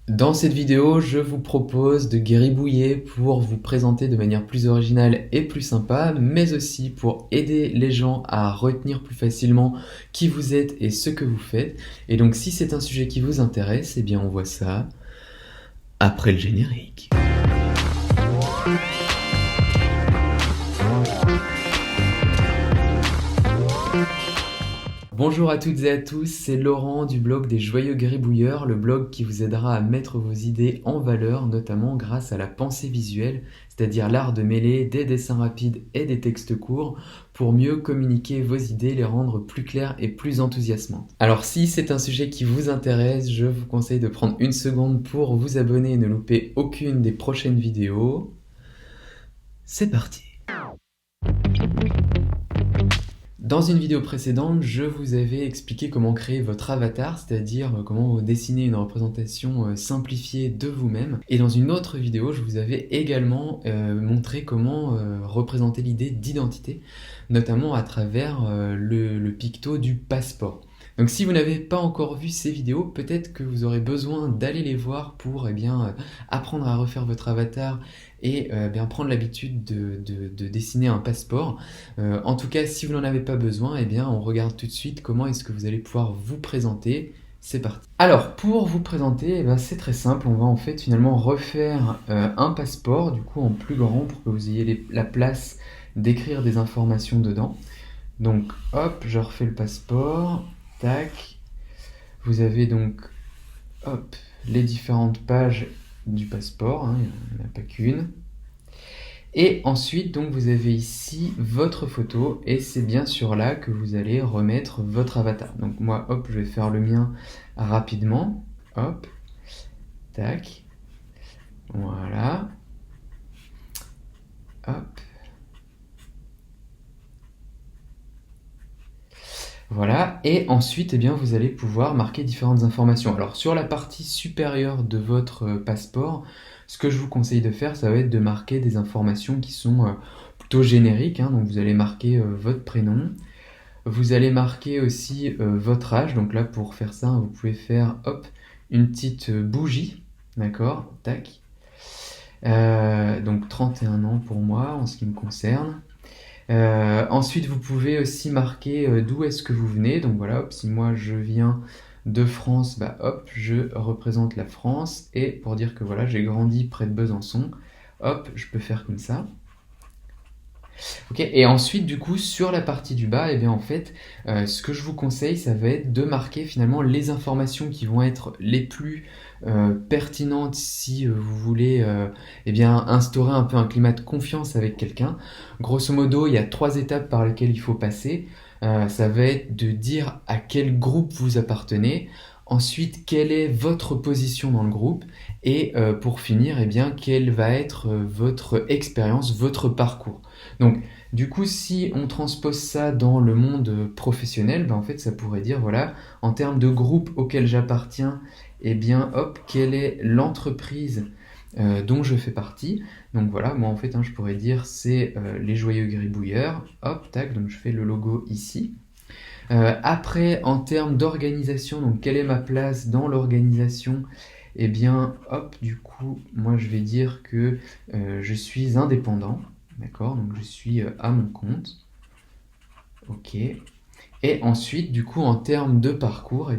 Dans cette vidéo, je vous propose de gribouiller pour vous présenter de manière plus originale et plus sympa, mais aussi pour aider les gens à retenir plus facilement qui vous êtes et ce que vous faites. Et donc si c'est un sujet qui vous intéresse, eh bien on voit ça après le générique. Bonjour à toutes et à tous, c'est Laurent du blog des Joyeux Gribouilleurs, le blog qui vous aidera à mettre vos idées en valeur, notamment grâce à la pensée visuelle, c'est-à-dire l'art de mêler des dessins rapides et des textes courts pour mieux communiquer vos idées, les rendre plus claires et plus enthousiasmantes. Alors si c'est un sujet qui vous intéresse, je vous conseille de prendre une seconde pour vous abonner et ne louper aucune des prochaines vidéos. C'est parti! Dans une vidéo précédente, je vous avais expliqué comment créer votre avatar, c'est-à-dire comment dessiner une représentation simplifiée de vous-même. Et dans une autre vidéo, je vous avais également montré comment représenter l'idée d'identité, notamment à travers le picto du passeport. Donc si vous n'avez pas encore vu ces vidéos, peut-être que vous aurez besoin d'aller les voir pour apprendre à refaire votre avatar et prendre l'habitude de dessiner un passeport. En tout cas, si vous n'en avez pas besoin, on regarde tout de suite comment est-ce que vous allez pouvoir vous présenter. C'est parti. Alors, pour vous présenter, c'est très simple. On va en fait finalement refaire un passeport, du coup en plus grand pour que vous ayez la place d'écrire des informations dedans. Donc, hop, je refais le passeport. Tac. Vous avez donc, hop, les différentes pages du passeport. Hein, il n'y en a pas qu'une. Et ensuite, donc, vous avez ici votre photo et c'est bien sûr là que vous allez remettre votre avatar. Donc moi, hop, je vais faire le mien rapidement. Hop, tac, voilà, hop. Voilà, et ensuite, vous allez pouvoir marquer différentes informations. Alors, sur la partie supérieure de votre passeport, ce que je vous conseille de faire, ça va être de marquer des informations qui sont plutôt génériques. Hein. Donc, vous allez marquer votre prénom. Vous allez marquer aussi votre âge. Donc là, pour faire ça, vous pouvez faire, hop, une petite bougie. D'accord, tac. Donc, 31 ans pour moi, en ce qui me concerne. Ensuite, vous pouvez aussi marquer d'où est-ce que vous venez. Donc voilà, hop, si moi je viens de France, hop, je représente la France. Et pour dire que voilà, j'ai grandi près de Besançon, hop, je peux faire comme ça. Ok, et ensuite, du coup, sur la partie du bas, ce que je vous conseille, ça va être de marquer finalement les informations qui vont être les plus pertinentes si vous voulez instaurer un peu un climat de confiance avec quelqu'un. Grosso modo, il y a 3 étapes par lesquelles il faut passer. Ça va être de dire à quel groupe vous appartenez. Ensuite, quelle est votre position dans le groupe et pour finir, quelle va être votre expérience, votre parcours. Donc, du coup, si on transpose ça dans le monde professionnel, en fait, ça pourrait dire, voilà, en termes de groupe auquel j'appartiens, hop, quelle est l'entreprise dont je fais partie. Donc voilà, moi en fait, je pourrais dire c'est les Joyeux Gribouilleurs. Hop, tac, donc je fais le logo ici. Après, en termes d'organisation, donc quelle est ma place dans l'organisation? Hop, du coup, moi je vais dire que je suis indépendant. D'accord, donc je suis à mon compte. Ok. Et ensuite, du coup, en termes de parcours,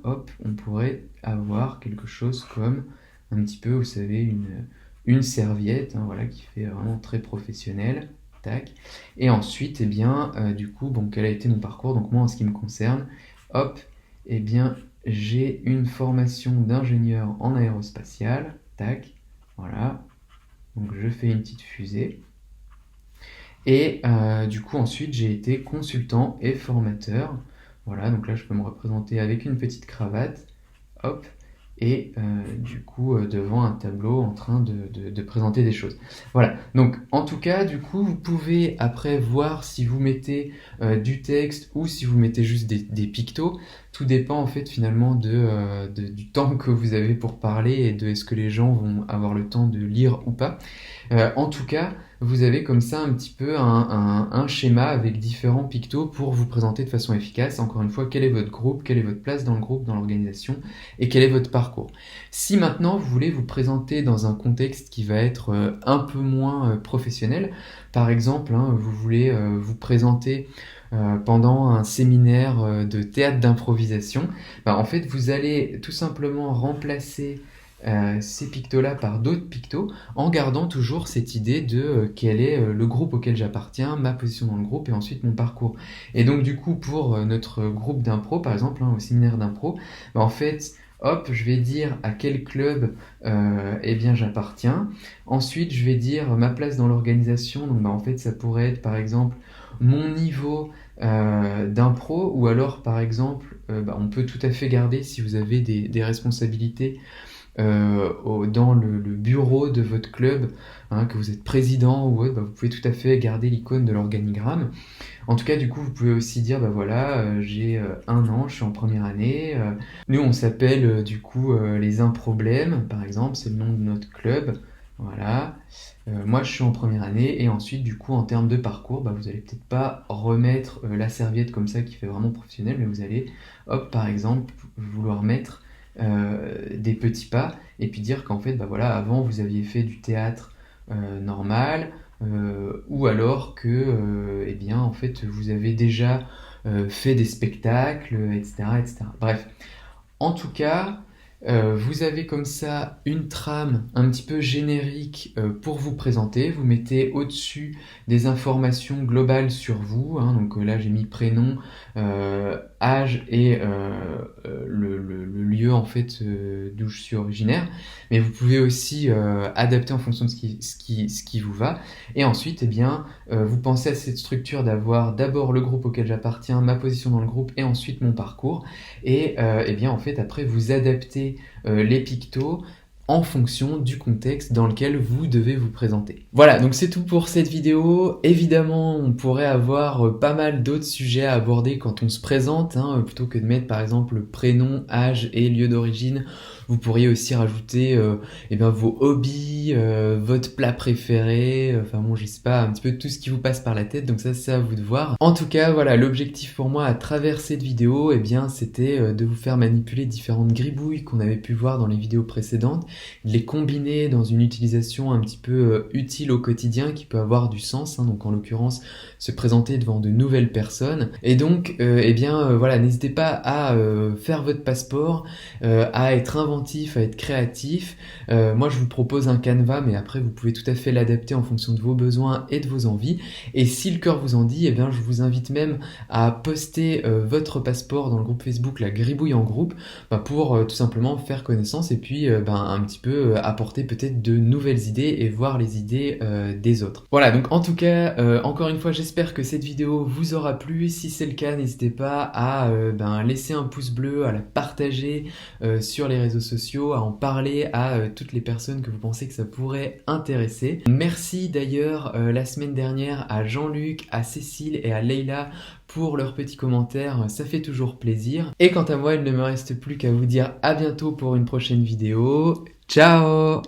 hop, on pourrait avoir quelque chose comme un petit peu, vous savez, une serviette, hein, voilà, qui fait vraiment très professionnel. Tac. Et ensuite, du coup, quel a été mon parcours? Donc moi, en ce qui me concerne, hop, j'ai une formation d'ingénieur en aérospatial. Tac. Voilà. Donc je fais une petite fusée. Et du coup, ensuite, j'ai été consultant et formateur. Voilà, donc là, je peux me représenter avec une petite cravate. Hop. Et du coup, devant un tableau en train de présenter des choses. Voilà, donc en tout cas, du coup, vous pouvez après voir si vous mettez du texte ou si vous mettez juste des pictos. Tout dépend en fait finalement du temps que vous avez pour parler et de est-ce que les gens vont avoir le temps de lire ou pas. En tout cas, vous avez comme ça un petit peu un schéma avec différents pictos pour vous présenter de façon efficace. Encore une fois, quel est votre groupe, quelle est votre place dans le groupe, dans l'organisation et quel est votre parcours. Si maintenant vous voulez vous présenter dans un contexte qui va être un peu moins professionnel, par exemple, hein, vous voulez vous présenter pendant un séminaire de théâtre d'improvisation, bah, en fait vous allez tout simplement remplacer ces pictos-là par d'autres pictos en gardant toujours cette idée de quel est le groupe auquel j'appartiens, ma position dans le groupe et ensuite mon parcours. Et donc du coup pour notre groupe d'impro par exemple, hein, au séminaire d'impro, bah, en fait hop, je vais dire à quel club eh bien j'appartiens. Ensuite, je vais dire ma place dans l'organisation. Donc, bah, en fait, ça pourrait être par exemple mon niveau d'impro, ou alors par exemple, bah, on peut tout à fait garder si vous avez des responsabilités dans le bureau de votre club, hein, que vous êtes président ou autre, bah, vous pouvez tout à fait garder l'icône de l'organigramme. En tout cas, du coup, vous pouvez aussi dire, bah voilà, j'ai 1 an, je suis en première année. Nous, on s'appelle du coup les Improblèmes, par exemple, c'est le nom de notre club. Voilà. Moi, je suis en première année et ensuite, du coup, en termes de parcours, bah, vous allez peut-être pas remettre la serviette comme ça qui fait vraiment professionnel, mais vous allez, hop, par exemple, vouloir mettre des petits pas et puis dire qu'en fait, bah voilà, avant, vous aviez fait du théâtre normal, ou alors que, eh bien, en fait, vous avez déjà fait des spectacles, etc., etc. Bref, en tout cas, vous avez comme ça une trame un petit peu générique pour vous présenter. Vous mettez au-dessus des informations globales sur vous, hein. Donc là, j'ai mis prénom, âge et le lieu en fait d'où je suis originaire. Mais vous pouvez aussi adapter en fonction de ce qui vous va. Et ensuite, eh bien, vous pensez à cette structure d'avoir d'abord le groupe auquel j'appartiens, ma position dans le groupe et ensuite mon parcours. Et eh bien, en fait, après, vous adaptez les pictos en fonction du contexte dans lequel vous devez vous présenter. Voilà, donc c'est tout pour cette vidéo. Évidemment, on pourrait avoir pas mal d'autres sujets à aborder quand on se présente, hein, plutôt que de mettre par exemple prénom, âge et lieu d'origine. Vous pourriez aussi rajouter eh bien, vos hobbies, votre plat préféré, enfin bon, je sais pas, un petit peu tout ce qui vous passe par la tête, donc ça c'est à vous de voir. En tout cas, voilà, l'objectif pour moi à travers cette vidéo, eh bien, c'était de vous faire manipuler différentes gribouilles qu'on avait pu voir dans les vidéos précédentes, de les combiner dans une utilisation un petit peu utile au quotidien qui peut avoir du sens, hein, donc en l'occurrence se présenter devant de nouvelles personnes. Et donc, eh bien, voilà, n'hésitez pas à faire votre passeport, à être inventif, à être créatif. Moi, je vous propose un canevas, mais après, vous pouvez tout à fait l'adapter en fonction de vos besoins et de vos envies. Et si le cœur vous en dit, eh bien, je vous invite même à poster votre passeport dans le groupe Facebook La Gribouille en groupe, bah, pour tout simplement faire connaissance et puis un petit peu apporter peut-être de nouvelles idées et voir les idées des autres. Voilà, donc en tout cas, encore une fois, j'espère que cette vidéo vous aura plu. Si c'est le cas, n'hésitez pas à laisser un pouce bleu, à la partager sur les réseaux sociaux, à en parler à toutes les personnes que vous pensez que ça pourrait intéresser. Merci d'ailleurs la semaine dernière à Jean-Luc, à Cécile et à Leïla pour leurs petits commentaires, ça fait toujours plaisir. Et quant à moi, il ne me reste plus qu'à vous dire à bientôt pour une prochaine vidéo. Ciao!